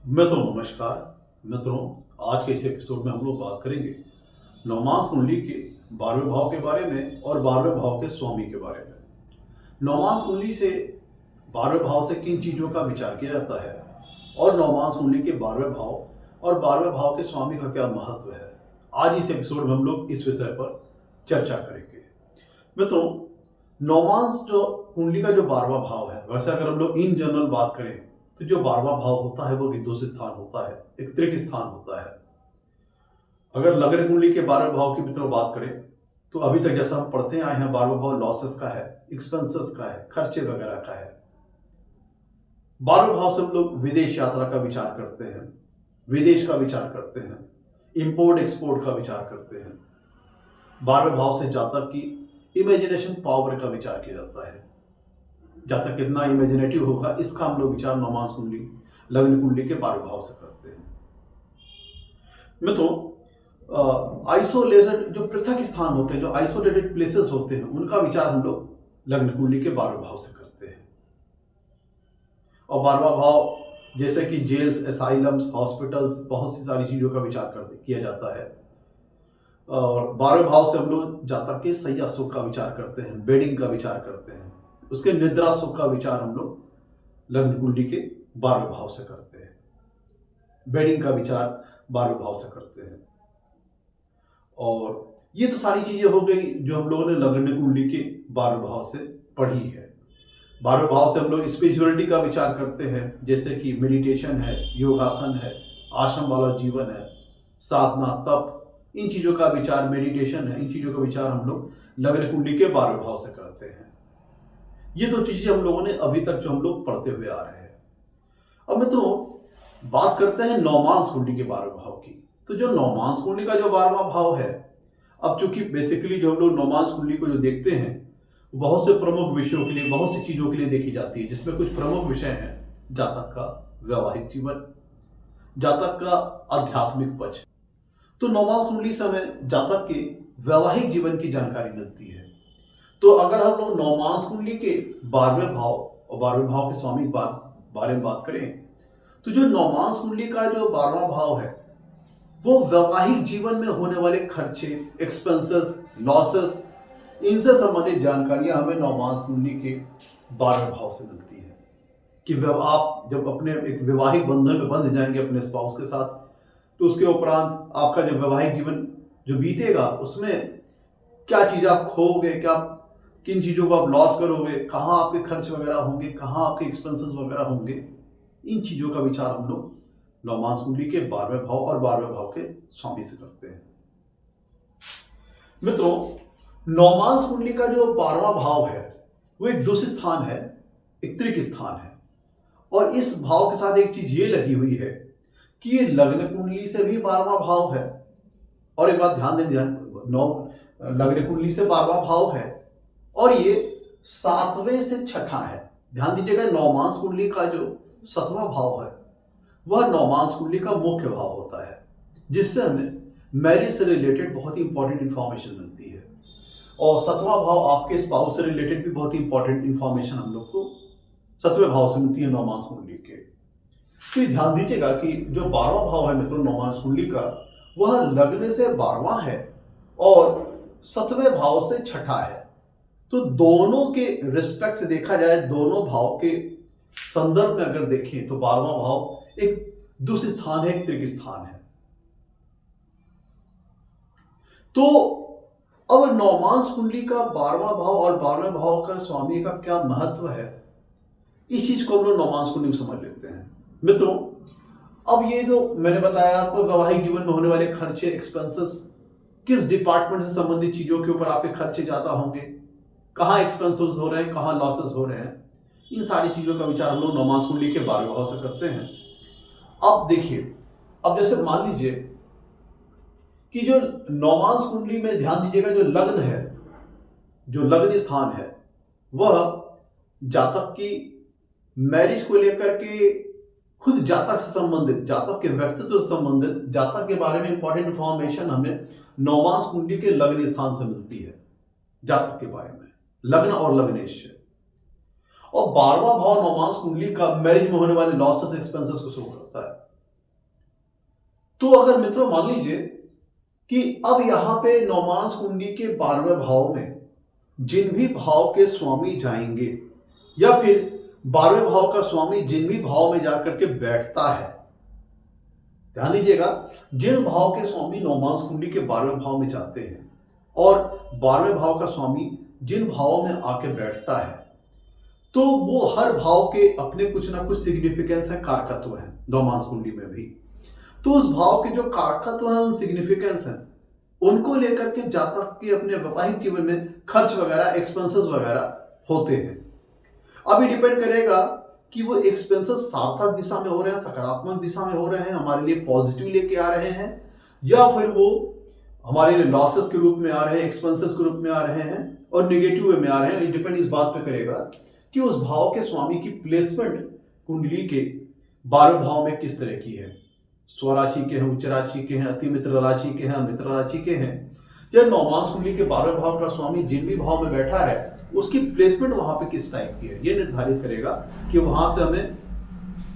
नमस्कार मित्रों। आज के इस एपिसोड में हम लोग बात करेंगे नवमास कुंडली के 12वें भाव के बारे में और 12वें भाव के स्वामी के बारे में। नवमास कुंडली से 12वें भाव से किन चीज़ों का विचार किया जाता है और नवमास कुंडली के 12वें भाव और 12वें भाव के स्वामी का क्या महत्व है, आज इस एपिसोड में हम लोग इस विषय पर चर्चा करेंगे। मित्रों, नवमास जो कुंडली का जो 12वां भाव है, वैसे अगर हम लोग इन जनरल बात करें तो जो 12वां भाव होता है वो विदुष स्थान होता है, एक त्रिक स्थान होता है। अगर लग्न कुंडली के 12वें भाव की मित्रों बात करें तो अभी तक जैसा हम पढ़ते आए हैं, 12वां भाव लॉसेस का है, एक्सपेंसेस का है, खर्चे वगैरह का है। 12वें भाव से हम लोग विदेश यात्रा का विचार करते हैं, विदेश का विचार करते हैं, इंपोर्ट एक्सपोर्ट का विचार करते हैं। 12वें भाव से जातक की इमेजिनेशन पावर का विचार किया जाता है। जातक कितना इमेजिनेटिव होगा, इसका हम लोग विचार नवमास कुंडली लग्न कुंडली के 12वें भाव से करते हैं। मित्रों, आइसोलेटेड जो पृथक स्थान होते हैं, जो आइसोलेटेड प्लेसेस होते हैं, उनका विचार हम लोग लग्न कुंडली के 12वें भाव से करते हैं। और 12वां भाव जैसे कि जेल्स, एसाइलम्स, हॉस्पिटल्स, बहुत सी सारी चीज़ों का विचार किया जाता है। और 12वें भाव से हम लोग जातक के शैया सुख का विचार करते हैं, बेडिंग का विचार करते हैं, उसके निद्रा सुख का विचार हम लोग लग्न कुंडली के 12वें भाव से करते हैं। बेडिंग का विचार 12वें भाव से करते हैं। और ये तो सारी चीजें हो गई जो हम लोगों ने लग्न कुंडली के 12वें भाव से पढ़ी है। 12वें भाव से हम लोग स्पिरिचुअलिटी का विचार करते हैं, जैसे कि मेडिटेशन है, योगासन है, आश्रम वाला जीवन है, साधना, तप, इन चीजों का विचार, मेडिटेशन है, इन चीजों का विचार हम लोग लग्न कुंडली के 12वें भाव से करते हैं। ये तो चीजें हम लोगों ने अभी तक जो हम लोग पढ़ते हुए आ रहे हैं। अब मित्रों, बात करते हैं नवमास कुंडली के 12वें भाव की। तो जो नवमास कुंडली का जो 12वां भाव है, अब चूंकि बेसिकली जो हम लोग नवमास कुंडली को जो देखते हैं, बहुत से प्रमुख विषयों के लिए, बहुत सी चीजों के लिए देखी जाती है, जिसमें कुछ प्रमुख विषय हैं जातक का वैवाहिक जीवन, जातक का आध्यात्मिक पक्ष। तो नवमास कुंडली से हमें जातक के वैवाहिक जीवन की जानकारी मिलती है। तो अगर हम लोग नवमास कुंडली के 12वें भाव और 12वें भाव के स्वामी बारे में बात करें, तो जो नवमास कुंडली का जो 12वां भाव है, वो वैवाहिक जीवन में होने वाले खर्चे, एक्सपेंसेस, लॉसेस, इनसे संबंधित जानकारियां हमें नवमास कुंडली के 12वें भाव से मिलती है। कि आप जब अपने एक वैवाहिक बंधन में बंध जाएंगे अपने स्पाउस के साथ, तो उसके उपरांत आपका जब वैवाहिक जीवन जो बीतेगा, उसमें क्या चीज़ आप खोओगे, किन चीज़ों को आप लॉस करोगे, कहाँ आपके खर्च वगैरह होंगे, कहाँ आपके एक्सपेंसेस वगैरह होंगे, इन चीज़ों का विचार हम लोग नवमास कुंडली के 12वें भाव और 12वें भाव के स्वामी से करते हैं। मित्रों, नवमास कुंडली का जो 12वां भाव है वो एक दुष्ट स्थान है, एक त्रिक स्थान है। और इस भाव के साथ एक चीज ये लगी हुई है कि ये लग्न कुंडली से भी 12वां भाव है। और एक बात ध्यान दें, लग्न कुंडली से 12वां भाव है और ये 7वें से छठा है। ध्यान दीजिएगा, नवमास कुंडली का जो 7वां भाव है वह नवमास कुंडली का मुख्य भाव होता है, जिससे हमें मैरिज से रिलेटेड बहुत ही इंपॉर्टेंट इंफॉर्मेशन मिलती है। और 7वां भाव आपके स्पाउस से रिलेटेड भी बहुत ही इंपॉर्टेंट इंफॉर्मेशन हम लोग को 7वें भाव से मिलती है नवमास कुंडली के। तो ध्यान दीजिएगा कि जो 12वां भाव है मित्रों नवमास कुंडली का, वह लग्न से 12वां है और 7वें भाव से छठा है। तो दोनों के रिस्पेक्ट से देखा जाए, दोनों भाव के संदर्भ में अगर देखें, तो 12वां भाव एक दुष्ट स्थान है, एक त्रिक स्थान है। तो अब नवमास कुंडली का 12वां भाव और 12वें भाव का स्वामी का क्या महत्व है, इस चीज को हम लोग नवमास कुंडली में समझ लेते हैं। मित्रों, अब ये जो मैंने बताया आपको, वैवाहिक जीवन में होने वाले खर्चे, एक्सपेंसेस, किस डिपार्टमेंट से संबंधित चीजों के ऊपर आपके खर्चे ज्यादा होंगे, कहाँ एक्सपेंसेस हो रहे हैं, कहाँ लॉसेस हो रहे हैं, इन सारी चीजों का विचार हम लोग नवमास कुंडली के 12वें भाव से करते हैं। अब देखिए, अब जैसे मान लीजिए कि जो नवमास कुंडली में ध्यान दीजिएगा, जो लग्न है, जो लग्न स्थान है, वह जातक की मैरिज को लेकर के खुद जातक से संबंधित, जातक के व्यक्तित्व से संबंधित, जातक के बारे में इंपॉर्टेंट इंफॉर्मेशन हमें नवमास कुंडली के लग्न स्थान से मिलती है, जातक के बारे में, लग्न और लग्नेश। और 12वां भाव नवमास कुंडली का मैरिज में होने वाले लॉसेस, एक्सपेंसेस को शो करता है। तो अगर मित्रों मान लीजिए कि अब यहां पे नवमांश कुंडली के 12वें भाव में जिन भी भाव के स्वामी जाएंगे या फिर 12वें भाव का स्वामी जिन भी भाव में जाकर के बैठता है, ध्यान दीजिएगा, जिन भाव के स्वामी नवमांश कुंडली के 12वें भाव में जाते हैं और 12वें भाव का स्वामी जिन भावों में आके बैठता है, तो वो हर भाव के अपने कुछ ना कुछ सिग्निफिकेंस है, कारकत्व है नवमांश कुंडली में भी। तो उस भाव के जो कारकत्व है, सिग्निफिकेंस है, उनको लेकर के जातक के अपने वैवाहिक जीवन में खर्च वगैरह, एक्सपेंसेस वगैरह होते हैं। अभी डिपेंड करेगा कि वो एक्सपेंसेस सार्थक दिशा में हो रहे हैं, सकारात्मक दिशा में हो रहे हैं, हमारे लिए पॉजिटिव लेके आ रहे हैं, या फिर वो हमारे लिए लॉसेस के रूप में आ रहे हैं, एक्सपेंसेस के रूप में आ रहे हैं और निगेटिव वे में आ रहे हैं। डिपेंड इस बात पे करेगा कि उस भाव के स्वामी की प्लेसमेंट कुंडली के 12वें भाव में किस तरह की है। स्वराशि के हैं, उच्च राशि के हैं, अति मित्र राशि के हैं, मित्र राशि के हैं, या नवमांश कुंडली के 12वें भाव का स्वामी जिन भी भाव में बैठा है उसकी प्लेसमेंट वहां पे किस टाइप की है, ये निर्धारित करेगा कि वहां से हमें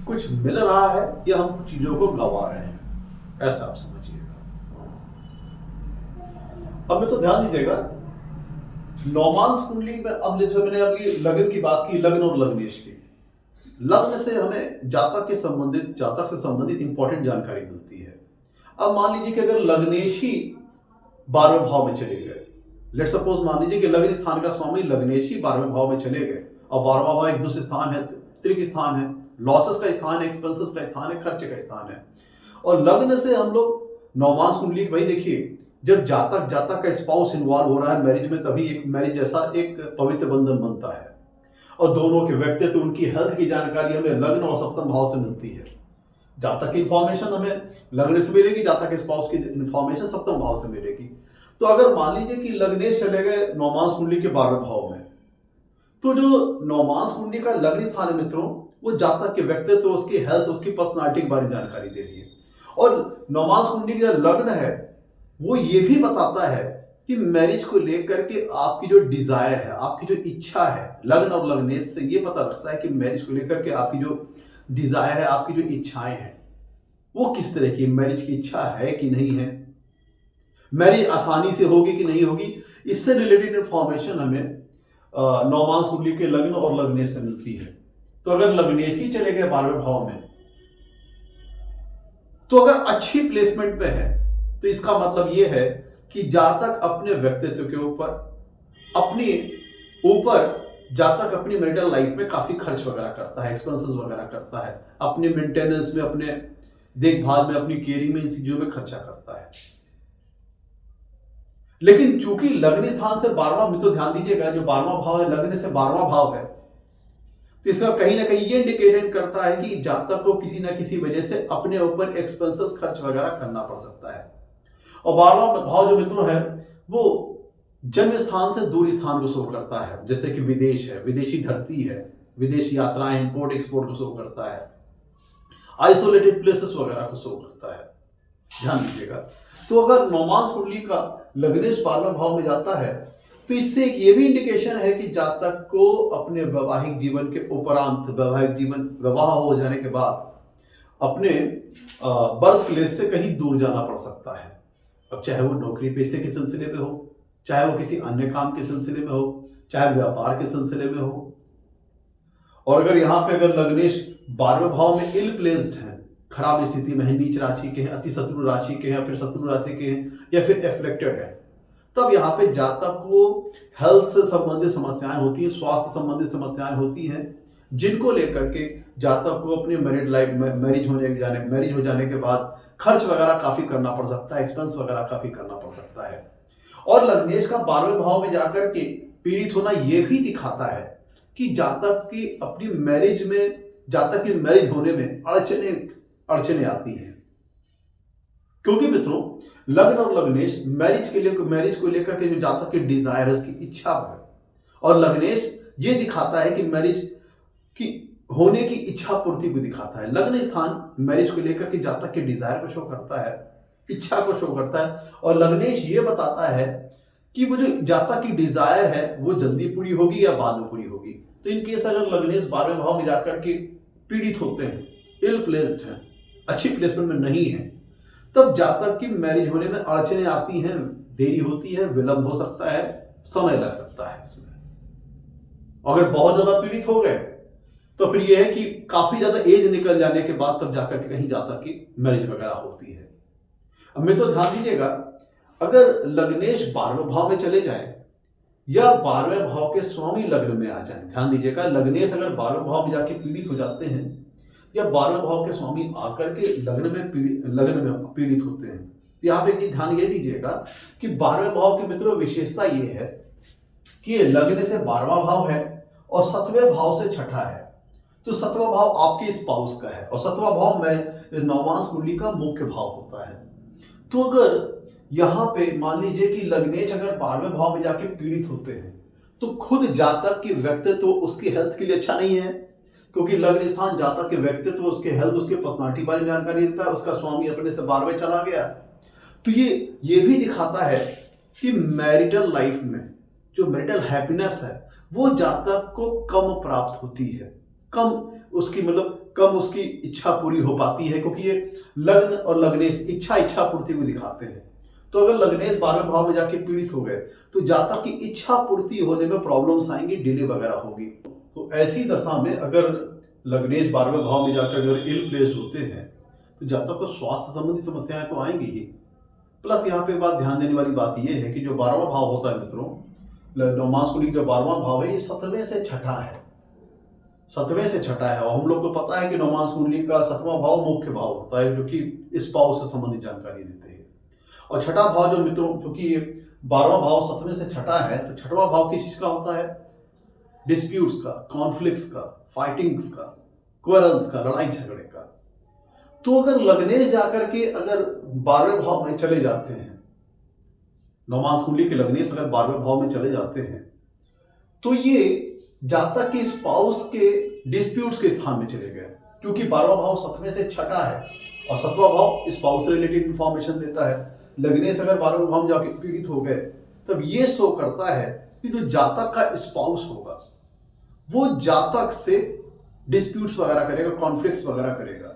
कुछ मिल रहा है या हम कुछ चीजों को गंवा रहे हैं। ऐसा आप समझिएगा। अब में तो ध्यान दीजिएगा, नवमांश कुंडली में अब जैसे मैंने अभी लग्न की बात की, लग्न और लग्नेश की, लग्न से हमें जातक से संबंधित इंपॉर्टेंट जानकारी मिलती है। अब मान लीजिए कि अगर लग्नेशी 12वें भाव में चले गए, लेट सपोज मान लीजिए कि लग्न स्थान का स्वामी लग्नेशी 12वें भाव में चले गए और 12वां भाव एक दूसरे स्थान है, त्रिक स्थान है, लॉसेस का स्थान है, एक्सपेंसेस का स्थान है, खर्चे का स्थान है। और लग्न से हम लोग नवमांश कुंडली भाई देखिए, जब जातक का स्पाउस इन्वॉल्व हो रहा है मैरिज में, तभी एक मैरिज जैसा एक पवित्र बंधन बनता है और दोनों के व्यक्तित्व, उनकी हेल्थ की जानकारी हमें लग्न और सप्तम भाव से मिलती है। जातक की इंफॉर्मेशन हमें लग्न से मिलेगी, जातक के स्पाउस की इंफॉर्मेशन सप्तम भाव से मिलेगी। तो अगर मान लीजिए कि लग्नेश चले गए नवमांश कुंडली के 12वें भाव में, तो जो नवमांश कुंडली का लग्न स्थान है मित्रों, वो जातक के व्यक्तित्व, उसकी हेल्थ, उसकी पर्सनालिटी के बारे में जानकारी दे रही है। और नवमांश कुंडली का लग्न है वो ये भी बताता है कि मैरिज को लेकर के आपकी जो डिजायर है, आपकी जो इच्छा है, लग्न और लग्नेश से ये पता लगता है कि मैरिज को लेकर के आपकी जो डिजायर है, आपकी जो इच्छाएं हैं, वो किस तरह की, मैरिज की इच्छा है कि नहीं है, मैरिज आसानी से होगी कि नहीं होगी। इससे रिलेटेड इंफॉर्मेशन हमें नवमांश कुंडली के लग्न और लग्नेश से मिलती है। तो अगर लग्नेश ही चले गए 12वें भाव में, तो अगर अच्छी प्लेसमेंट पे है, तो इसका मतलब यह है कि जातक अपने व्यक्तित्व के ऊपर जातक अपनी मैरिटल लाइफ में काफी खर्च वगैरह करता है, एक्सपेंसेस वगैरह करता है, अपने मेंटेनेंस में, अपने देखभाल में, अपनी केयरिंग में, इन चीजों में खर्चा करता है। लेकिन चूंकि लग्न स्थान से 12वां, मित्रों ध्यान दीजिएगा, जो 12वां भाव है लग्न से 12वां भाव है, तो इसका कहीं ना कहीं ये इंडिकेट करता है कि जातक को किसी ना किसी वजह से अपने ऊपर एक्सपेंसेस, खर्च वगैरह करना पड़ सकता है। और 12वां भाव जो मित्रों है वो जन्म स्थान से दूर स्थान को शो करता है, जैसे कि विदेश है, विदेशी धरती है, विदेश यात्राएं, इंपोर्ट एक्सपोर्ट को शो करता है, आइसोलेटेड प्लेसेस वगैरह को शो करता है। ध्यान दीजिएगा। तो अगर नवमांश कुंडली का लग्नेश 12वें भाव में जाता है, तो इससे एक ये भी इंडिकेशन है कि जातक को अपने वैवाहिक जीवन के उपरांत, वैवाहिक जीवन विवाह हो जाने के बाद अपने बर्थ प्लेस से कहीं दूर जाना पड़ सकता है। अब चाहे वो नौकरी पेशे के सिलसिले में हो, चाहे वो किसी अन्य काम के सिलसिले में हो, चाहे व्यापार के सिलसिले में हो। और अगर यहाँ पे अगर लग्नेश 12वें भाव में इल प्लेस्ड है, खराब स्थिति में है, नीच राशि के हैं, अति शत्रु राशि के हैं, या फिर शत्रु राशि के हैं, या फिर एफ्लेक्टेड है, तब यहाँ पे जातक को हेल्थ से संबंधित समस्याएं होती हैं, स्वास्थ्य संबंधित समस्याएं होती हैं, जिनको लेकर के जातक को अपने मैरिज हो जाने के बाद खर्च वगैरह काफी करना पड़ सकता है, एक्सपेंस वगैरह काफी करना पड़ सकता है। और लग्नेश का 12वें भाव में जाकर के पीड़ित होना यह भी दिखाता है कि जातक की अपनी मैरिज में, जातक की मैरिज होने में अड़चने आती हैं। क्योंकि मित्रों लग्न और लग्नेश मैरिज को लेकर के जो जातक की डिजायर है, उसकी इच्छा है, और लग्नेश ये दिखाता है कि मैरिज की होने की इच्छा पूर्ति को दिखाता है। लग्न स्थान मैरिज को लेकर के जातक के डिजायर को शो करता है, इच्छा को शो करता है, और लग्नेश ये बताता है कि वो जो जातक की डिजायर है वो जल्दी पूरी होगी या बाद में पूरी होगी। तो इन केस अगर लग्नेश 12वें भाव में जाकर के पीड़ित होते हैं, इल प्लेस्ड हैं, अच्छी प्लेसमेंट में नहीं है, तब जातक की मैरिज होने में अड़चने आती हैं, देरी होती है, विलंब हो सकता है, समय लग सकता है इसमें। अगर बहुत ज्यादा पीड़ित हो गए तो फिर यह है कि काफी ज्यादा एज निकल जाने के बाद तब जाकर के कहीं जातक की मैरिज वगैरह होती है। अब मैं तो ध्यान दीजिएगा, अगर लग्नेश 12वें भाव में चले जाए या 12वें भाव के स्वामी लग्न में आ जाए, ध्यान दीजिएगा, लग्नेश अगर 12वें भाव में जाके पीड़ित हो जाते हैं या 12वें भाव के स्वामी आकर के लग्न में पीड़ित होते हैं, तो यहाँ पे ध्यान ये दीजिएगा कि 12वें भाव के मित्रों विशेषता ये है कि ये लग्न से 12वां भाव है और 7वें भाव से छठा है। तो 7वां भाव आपके स्पाउस का है और 7वां भाव में नवमांश कुंडली का मुख्य भाव होता है। तो अगर यहाँ पे मान लीजिए कि लग्नेश अगर 12वें भाव में जाके पीड़ित होते हैं तो खुद जातक की व्यक्तित्व उसकी हेल्थ के लिए अच्छा नहीं है, क्योंकि लग्न स्थान जातक के व्यक्तित्व, उसके हेल्थ, उसके पर्सनालिटी बारे में जानकारी देता है। उसका स्वामी अपने से 12वें चला गया तो ये भी दिखाता है कि मैरिटल लाइफ में जो मैरिटल हैप्पीनेस है वो जातक को कम प्राप्त होती है, कम उसकी इच्छा पूरी हो पाती है, क्योंकि ये लग्न और लग्नेश इच्छा पूर्ति को दिखाते हैं। तो अगर लग्नेश 12वें भाव में जाके पीड़ित हो गए तो जातक की इच्छा पूर्ति होने में प्रॉब्लम्स आएंगी, डिले वगैरह होगी। तो ऐसी दशा में अगर लग्नेश 12वें भाव में जाकर अगर इल प्लेस्ड होते हैं तो जातक को स्वास्थ्य संबंधी समस्याएं तो आएंगी ही। प्लस यहाँ पे बात ध्यान देने वाली बात यह है कि जो 12वां भाव होता है मित्रों, नवमांश कुंडली जो 12वां भाव है ये 7वें से छठा है, 7वें से छठा है। और हम लोग को पता है कि नवमांश कुंडली का 7वां भाव मुख्य भाव होता है, जो कि स्पाउस से संबंधित जानकारी देते हैं। और छठा भाव जो मित्रों, क्योंकि 12वां भाव 7वें से छठा है, तो छठवां भाव किस चीज का होता है? डिस्प्यूट्स का, कॉन्फ्लिक्ट्स का, फाइटिंग्स का, क्वेरल्स का, लड़ाई झगड़े का। तो अगर लग्नेश जाकर के अगर 12वें भाव में चले जाते हैं, नवमांश कुंडली के लग्नेश अगर 12वें भाव में चले जाते हैं तो ये जातक के स्पाउस के डिस्प्यूट्स के स्थान में चले गए, क्योंकि 12वां भाव 7वें से छठा है और 7वां भाव स्पाउस से रिलेटेड इंफॉर्मेशन देता है। लग्नेश अगर 12वें भाव में जाके पीड़ित हो गए तब ये शो करता है कि जो जातक का स्पाउस होगा वो जातक से डिस्प्यूट्स वगैरह करेगा, कॉन्फ्लिक्ट्स वगैरह करेगा।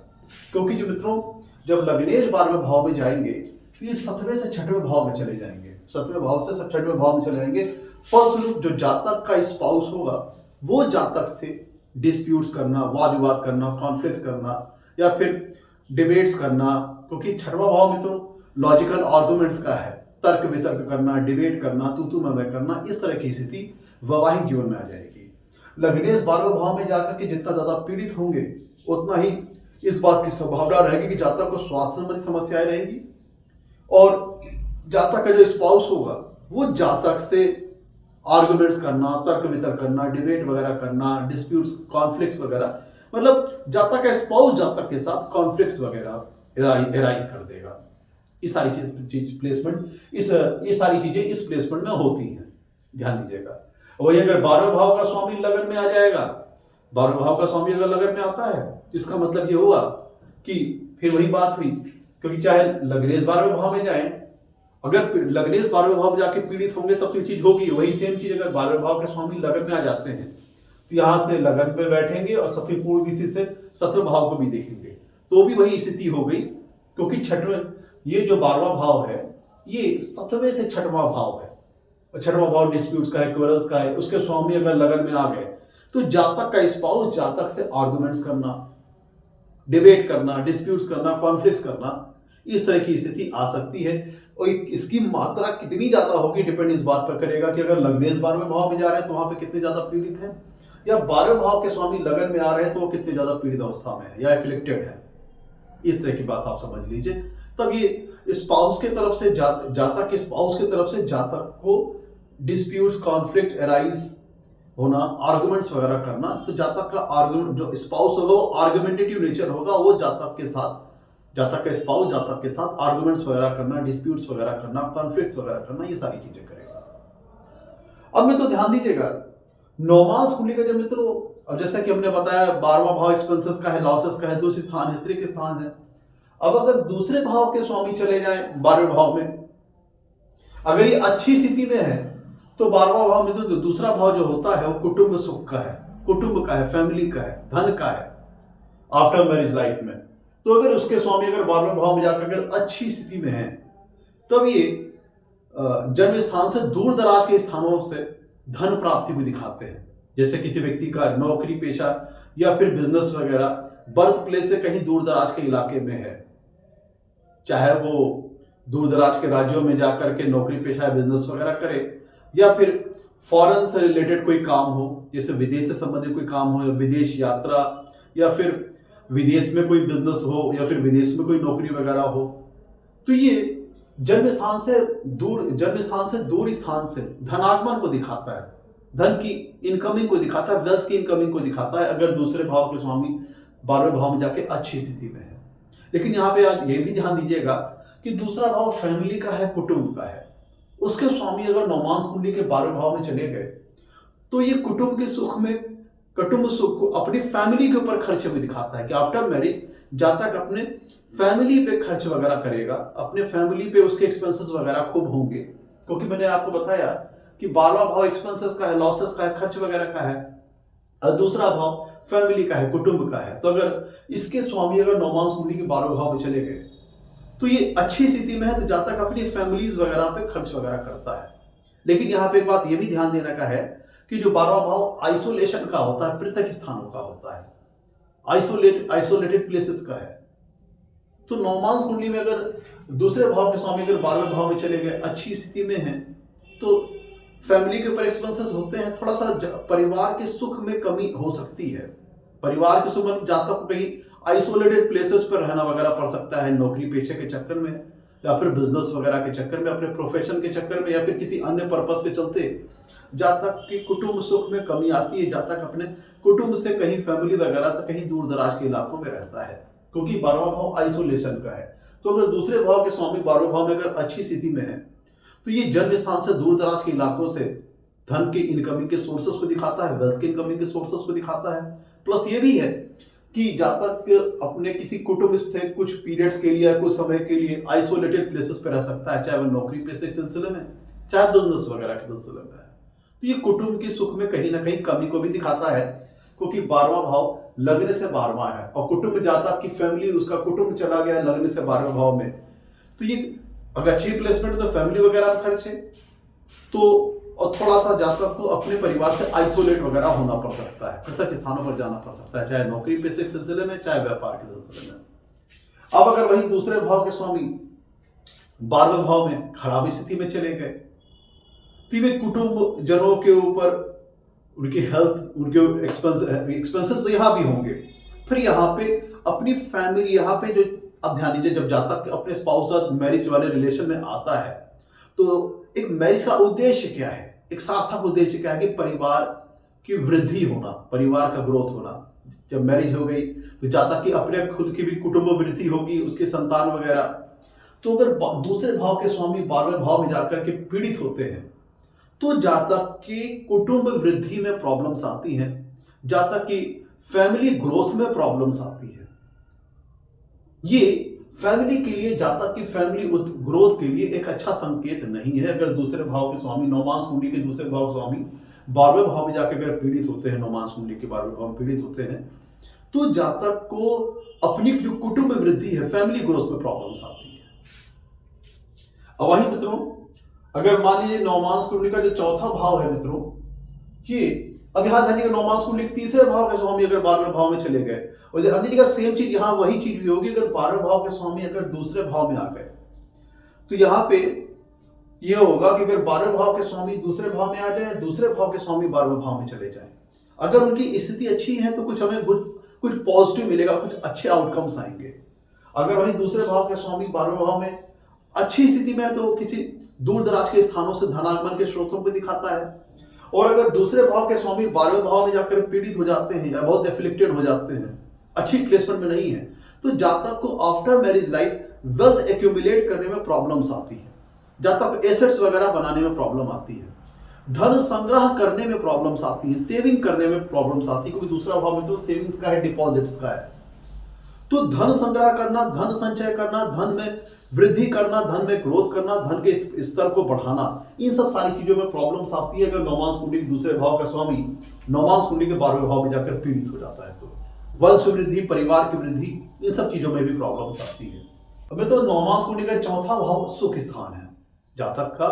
क्योंकि जो मित्रों जब लग्नेश 12वें भाव में जाएंगे तो ये 7वें से 6वें भाव में चले जाएंगे, 7वें भाव से 6वें भाव में चले जाएंगे। फलस्वरूप जो जातक का स्पाउस होगा वो जातक से डिस्प्यूट्स करना, वाद विवाद करना, कॉन्फ्लिक्ट्स करना या फिर डिबेट्स करना, क्योंकि 6वां भाव मित्रों लॉजिकल आर्गुमेंट्स का है, तर्क वितर्क करना, डिबेट करना, तू मैं करना, इस तरह की स्थिति वैवाहिक जीवन में आ जाएगी। लग्नेश 12वें भाव में जाकर के जितना ज्यादा पीड़ित होंगे उतना ही इस बात की संभावना रहेगी कि जातक को स्वास्थ्य संबंधी समस्याएं रहेंगी और जातक का जो स्पाउस होगा वो जातक से आर्गुमेंट्स करना, तर्क वितर्क करना, डिबेट वगैरह करना, डिस्प्यूट्स, कॉन्फ्लिक्ट्स वगैरह, मतलब जातक का स्पाउस जातक के साथ कॉन्फ्लिक्ट्स वगैरह एराइज कर देगा। ये सारी चीज प्लेसमेंट, ये सारी चीजें इस प्लेसमेंट में होती हैं, ध्यान दीजिएगा। वही अगर 12वें भाव का स्वामी लगन में आ जाएगा, 12वें भाव का स्वामी अगर लगन में आता है इसका मतलब ये हुआ कि फिर वही बात हुई, क्योंकि चाहे लग्नेश 12वें भाव में जाए, अगर लग्नेश 12वें भाव में जाके पीड़ित होंगे तब तो ये चीज होगी। वही सेम चीज अगर 12वें भाव के स्वामी लगन में आ जाते हैं तो यहाँ से लगन पे बैठेंगे और 7वें पूर्व स्थिति से 7वें भाव को भी देखेंगे तो भी वही स्थिति हो गई, क्योंकि 6वें ये जो 12वां भाव है ये 7वें से 6वां भाव है और 6वां भाव डिस्प्यूट्स का है, क्वेरल्स का है। उसके स्वामी अगर लगन में आ गए तो जातक का स्पाउस जातक से आर्गुमेंट्स करना, डिबेट करना, डिस्प्यूट्स करना, कॉन्फ्लिक्ट्स करना, इस तरह की स्थिति आ सकती है। और इसकी मात्रा कितनी ज्यादा होगी डिपेंड इस बात पर करेगा कि अगर लग्नेश 12वें भाव में जा रहे हैं तो वहां पे कितने ज्यादा पीड़ित हैं, या 12वें भाव के स्वामी लगन में आ रहे हैं तो वो कितने ज्यादा पीड़ित अवस्था में है या एफिलिक्टेड है। इस तरह की बात आप समझ लीजिए। तब ये स्पाउस के तरफ से जातक के स्पाउस की तरफ से जातक को डिस्प्यूट्स, कॉन्फ्लिक्ट एराइज होना, आर्गुमेंट्स वगैरह करना, तो जातक का आर्गुमेंट जो स्पाउस होगा वो आर्गुमेंटेटिव नेचर होगा, वो जातक का स्पाउस जातक के साथ आर्गुमेंट्स वगैरह करना, डिस्प्यूट्स वगैरह करना, कॉन्फ्लिक्ट्स वगैरह करना, ये सारी चीजें करेगा। अब में तो ध्यान दीजिएगा, नवमांश कुंडली का जो मित्रों, अब जैसा कि हमने बताया 12वां भाव एक्सपेंसेस का है, लॉसेस का है, दूसरी स्थान है, तृतीय स्थान है। अब अगर दूसरे भाव के स्वामी चले जाए 12वें भाव में, अगर ये अच्छी स्थिति में है तो 12वां भाव मित्रों जो दूसरा भाव जो होता है वो कुटुंब सुख का है, कुटुंब का है, फैमिली का है, धन का है आफ्टर मैरिज लाइफ में। तो अगर उसके स्वामी अगर 12वें भाव में जाकर अगर अच्छी स्थिति में है, तब ये जन्म स्थान से दूर दराज के स्थानों से धन प्राप्ति को दिखाते हैं। जैसे किसी व्यक्ति का नौकरी पेशा या फिर बिजनेस वगैरह बर्थ प्लेस से कहीं दूर दराज के इलाके में है, चाहे वो दूर दराज के राज्यों में जाकर के नौकरी पेशा या बिजनेस वगैरह करे, या फिर फॉरेन से रिलेटेड कोई काम हो, जैसे विदेश से संबंधित कोई काम हो, या विदेश यात्रा, या फिर विदेश में कोई बिजनेस हो, या फिर विदेश में कोई नौकरी वगैरह हो, तो ये जन्म स्थान से दूर स्थान से धनागमन को दिखाता है, धन की इनकमिंग को दिखाता है, वेल्थ की इनकमिंग को दिखाता है, अगर दूसरे भाव के स्वामी 12वें भाव में जाके अच्छी स्थिति में है। लेकिन यहाँ पे आज ये भी ध्यान दीजिएगा कि दूसरा भाव फैमिली का है, कुटुंब का है। उसके स्वामी अगर नवमांश कुंडली के 12वें भाव में चले गए तो ये कुटुंब के सुख में, कुटुंब सुख को अपनी फैमिली के ऊपर खर्च में दिखाता है कि आफ्टर मैरिज जब तक अपने फैमिली पे खर्च वगैरह करेगा, अपने फैमिली पे उसके एक्सपेंसेस वगैरह खूब होंगे, क्योंकि मैंने आपको बताया कि 12वां भाव एक्सपेंसेस का है, लॉसेस का है, खर्च वगैरह का है, और दूसरा भाव फैमिली का है, कुटुंब का है। तो अगर इसके स्वामी अगर नवमांश कुंडली के 12वें भाव में चले गए तो ये अच्छी स्थिति में है, तो जब तक अपनी फैमिलीज वगैरह पे खर्च वगैरह करता है। लेकिन यहाँ पे एक बात ये भी ध्यान देने का है कि जो 12वां भाव आइसोलेशन का होता है, पृथक स्थानों का होता है, आइसोलेटेड प्लेसेस का है। तो नवमांश कुंडली में अगर दूसरे भाव के स्वामी अगर 12वें भाव में चले गए, अच्छी स्थिति में हैं, तो फैमिली के ऊपर एक्सपेंसेस होते हैं, थोड़ा सा परिवार के सुख में कमी हो सकती है। परिवार के सुख में जातक को कहीं आइसोलेटेड प्लेसेस पर रहना वगैरह पड़ सकता है, नौकरी पेशे के चक्कर में, या फिर बिजनेस वगैरह के चक्कर में, अपने प्रोफेशन के चक्कर में, या फिर किसी अन्य पर्पस के चलते जातक की कुटुंब सुख में कमी आती है। जातक अपने कुटुंब से कहीं, फैमिली वगैरह से कहीं दूर दराज के इलाकों में रहता है, क्योंकि 12वां भाव आइसोलेशन का है। तो अगर दूसरे भाव के स्वामी 12वें भाव में अगर अच्छी स्थिति में है, तो ये जन्म स्थान से दूर दराज के इलाकों से धन के इनकमिंग के सोर्सेस को दिखाता है, वेल्थ के इनकमिंग के सोर्सेस को दिखाता है। प्लस ये भी है कि जातक अपने किसी कुटुंब से कुछ पीरियड्स के लिए, कुछ समय के लिए आइसोलेटेड प्लेसेस पे रह सकता है, चाहे वह नौकरी पेशे के सिलसिले में, चाहे बिजनेस वगैरह के सिलसिले में है। तो ये कुटुंब के सुख में कहीं ना कहीं कमी को भी दिखाता है, क्योंकि 12वां भाव लग्न से 12वां है, और कुटुंब जातक की फैमिली, उसका कुटुंब चला गया लग्न से 12वें भाव में, तो ये अगर अच्छी प्लेसमेंट है तो फैमिली वगैरह में खर्च है, तो और थोड़ा सा जातक को अपने परिवार से आइसोलेट वगैरह होना पड़ सकता है, पृथक स्थानों पर जाना पड़ सकता है, चाहे नौकरी पेशे के सिलसिले में, चाहे व्यापार के सिलसिले में। अब अगर वही दूसरे भाव के स्वामी 12वें भाव में खराब स्थिति में चले गए, तो वे कुटुंब जनों के ऊपर उनकी हेल्थ, उनके एक्सपेंसेस तो यहाँ भी होंगे, फिर यहाँ पे अपनी फैमिली, यहाँ पे जो अब ध्यान दीजिए, जब जातक अपने स्पाउस साथ मैरिज वाले रिलेशन में आता है, तो एक मैरिज का उद्देश्य क्या है, एक सार्थक उद्देश्य क्या है कि परिवार की वृद्धि होना, परिवार का ग्रोथ होना। जब मैरिज हो गई तो जातक की अपने खुद की भी कुटुंब वृद्धि होगी, उसके संतान वगैरह। तो अगर दूसरे भाव के स्वामी 12वें भाव में जाकर के पीड़ित होते हैं, तो जातक की कुटुंब वृद्धि में प्रॉब्लम्स आती हैं, जातक की फैमिली ग्रोथ में प्रॉब्लम्स आती है। ये फैमिली के लिए, जातक की फैमिली ग्रोथ के लिए एक अच्छा संकेत नहीं है। अगर दूसरे भाव के स्वामी, नवमांश कुंडली के दूसरे भाव के स्वामी 12वें भाव में जाकर अगर पीड़ित होते हैं, नवमांश कुंडली के 12वें भाव में पीड़ित होते हैं, तो जातक को अपनी जो कुटुंब वृद्धि है, फैमिली ग्रोथ में प्रॉब्लम्स आती है। अब वही मित्रों, अगर मान लीजिए नवमांश कुंडली का जो चौथा भाव है मित्रों, ये अब यहाँ ध्यान, नवमांश कुंडली के तीसरे भाव के स्वामी अगर 12वें भाव में चले गए, और अन्य जगह सेम चीज यहाँ वही चीज भी होगी। अगर 12वें भाव के स्वामी अगर दूसरे भाव में आ गए, तो यहाँ पे ये होगा कि अगर 12वें भाव के स्वामी दूसरे भाव में आ जाए, दूसरे भाव के स्वामी 12वें भाव में चले जाए, अगर उनकी स्थिति अच्छी है तो कुछ हमें कुछ पॉजिटिव मिलेगा, कुछ अच्छे आउटकम्स आएंगे। अगर वही दूसरे भाव के स्वामी 12वें भाव में अच्छी स्थिति में है, तो किसी दूर दराज के स्थानों से धनागमन के स्रोतों को दिखाता है। और अगर दूसरे भाव के स्वामी 12वें भाव में जाकर पीड़ित हो जाते हैं या बहुत एफ्लिक्टेड हो जाते हैं, अच्छी प्लेसमेंट में नहीं है, तो जातक को after marriage life wealth accumulate करने में प्रॉब्लम्स आती है, जातक को एसेट्स वगैरह बनाने में प्रॉब्लम आती है, धन संग्रह करने में प्रॉब्लम्स आती है, सेविंग करने में प्रॉब्लम्स आती है, क्योंकि दूसरा भाव में तो सेविंग्स का है, डिपॉजिट्स का है। तो धन संग्रह करना, धन संचय करना, धन में वृद्धि करना, धन में ग्रोथ करना, धन के स्तर को बढ़ाना, इन सब सारी चीजों में प्रॉब्लम्स आती है अगर नवमांश कुंडली के दूसरे भाव का स्वामी नवमांश कुंडली के 12वें भाव में जाकर पीड़ित हो जाता है। तो वंश वृद्धि, परिवार की वृद्धि, इन सब चीजों में भी प्रॉब्लम्स आती है। अब तो नवमास कुंडली का चौथा भाव सुख स्थान है, जातक का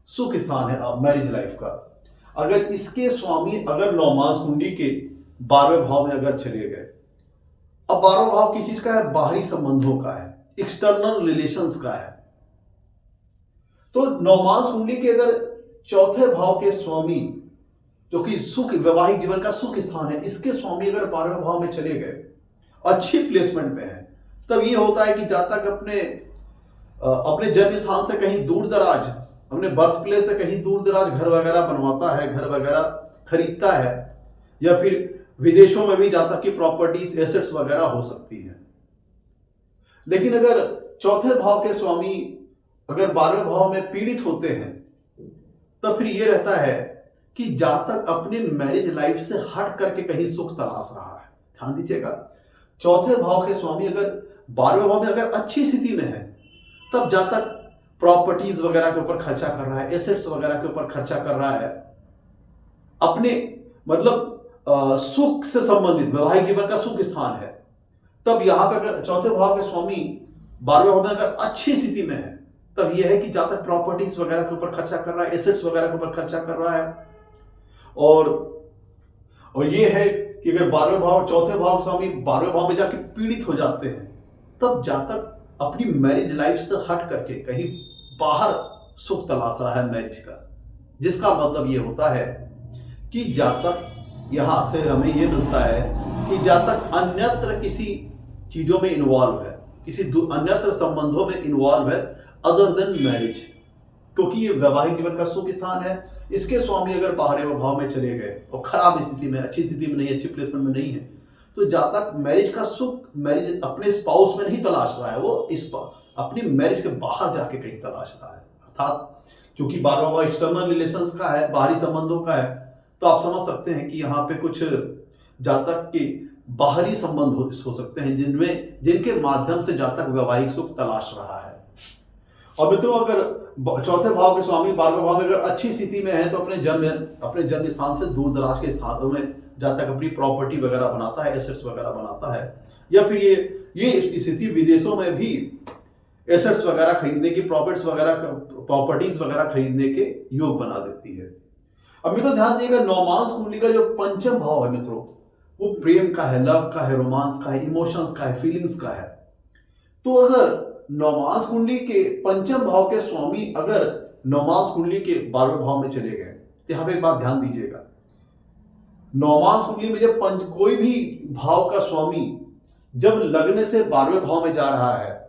सुख स्थान है मैरिज लाइफ का। अगर इसके स्वामी अगर नवमास कुंडली के 12वें भाव में अगर चले गए, अब 12वां भाव किस चीज का है? बाहरी संबंधों का है, एक्सटर्नल रिलेशंस का है। तो नवमास कुंडली के अगर चौथे भाव के स्वामी, जो कि सुख, वैवाहिक जीवन का सुख स्थान है, इसके स्वामी अगर 12वें भाव में चले गए, अच्छी प्लेसमेंट में है, तब ये होता है कि जातक अपने जन्म स्थान से कहीं दूर दराज, अपने बर्थ प्लेस से कहीं दूर दराज घर वगैरह बनवाता है, घर वगैरह खरीदता है, या फिर विदेशों में भी जातक की प्रॉपर्टीज, एसेट्स वगैरह हो सकती है। लेकिन अगर चौथे भाव के स्वामी अगर 12वें भाव में पीड़ित होते हैं, तब फिर यह रहता है कि जातक अपने मैरिज लाइफ से हट करके कहीं सुख तलाश रहा है। ध्यान दीजिएगा, चौथे भाव के स्वामी अगर 12वें भाव में अगर अच्छी स्थिति में है, तब जातक प्रॉपर्टीज वगैरह के ऊपर खर्चा कर रहा है, एसेट्स वगैरह के ऊपर खर्चा कर रहा है, अपने मतलब सुख से संबंधित वैवाहिक जीवन का सुख स्थान है। तब यहां पे अगर चौथे भाव के स्वामी 12वें भाव में अगर अच्छी स्थिति में है, तब यह है कि जातक प्रॉपर्टीज वगैरह के ऊपर खर्चा कर रहा है, एसेट्स वगैरह के ऊपर खर्चा कर रहा है। और ये है कि अगर 12वें भाव, चौथे भाव स्वामी 12वें भाव में जाके पीड़ित हो जाते हैं, तब जातक अपनी मैरिज लाइफ से हट करके कहीं बाहर सुख तलाश रहा है मैरिज का, जिसका मतलब ये होता है कि जातक, यहां से हमें ये मिलता है कि जातक अन्यत्र किसी चीजों में इन्वॉल्व है, किसी अन्यत्र संबंधों में इन्वॉल्व है अदर देन मैरिज, क्योंकि ये वैवाहिक जीवन का सुख स्थान है। इसके स्वामी अगर 12वें भाव में चले गए और खराब स्थिति में, अच्छी स्थिति में नहीं, अच्छी प्लेसमेंट में नहीं है, तो जातक मैरिज का सुख, मैरिज अपने स्पाउस में नहीं तलाश रहा है, वो अपनी मैरिज के बाहर जाके कहीं तलाश रहा है। अर्थात क्योंकि 12वां भाव एक्सटर्नल रिलेशंस का है, बाहरी संबंधों का है, तो आप समझ सकते हैं कि यहाँ पे कुछ जातक के बाहरी संबंध हो सकते हैं जिनके माध्यम से जातक वैवाहिक सुख तलाश रहा है। और मित्रों, अगर चौथे भाव के स्वामी 12वें भाव में अगर अच्छी स्थिति में है, तो अपने जन्म स्थान से दूर दराज के स्थानों में जातक अपनी प्रॉपर्टी वगैरह बनाता है, एसेट्स वगैरह बनाता है, या फिर ये स्थिति विदेशों में भी एसेट्स वगैरह खरीदने की, प्रॉपर्टीज वगैरह खरीदने के योग बना देती है। अब मित्रों ध्यान दिएगा, नवमास कुंडली का जो पंचम भाव है मित्रों, वो प्रेम का है, लव का है, रोमांस का है, इमोशंस का है, फीलिंग्स का है। तो अगर नवमास कुंडली के पंचम भाव के स्वामी अगर नवमास कुंडली के 12वें भाव में चले गए, तो यहां पे एक बात ध्यान दीजिएगा, नवमास कुंडली में जब कोई भी भाव का स्वामी जब लग्न से 12वें भाव में जा रहा है,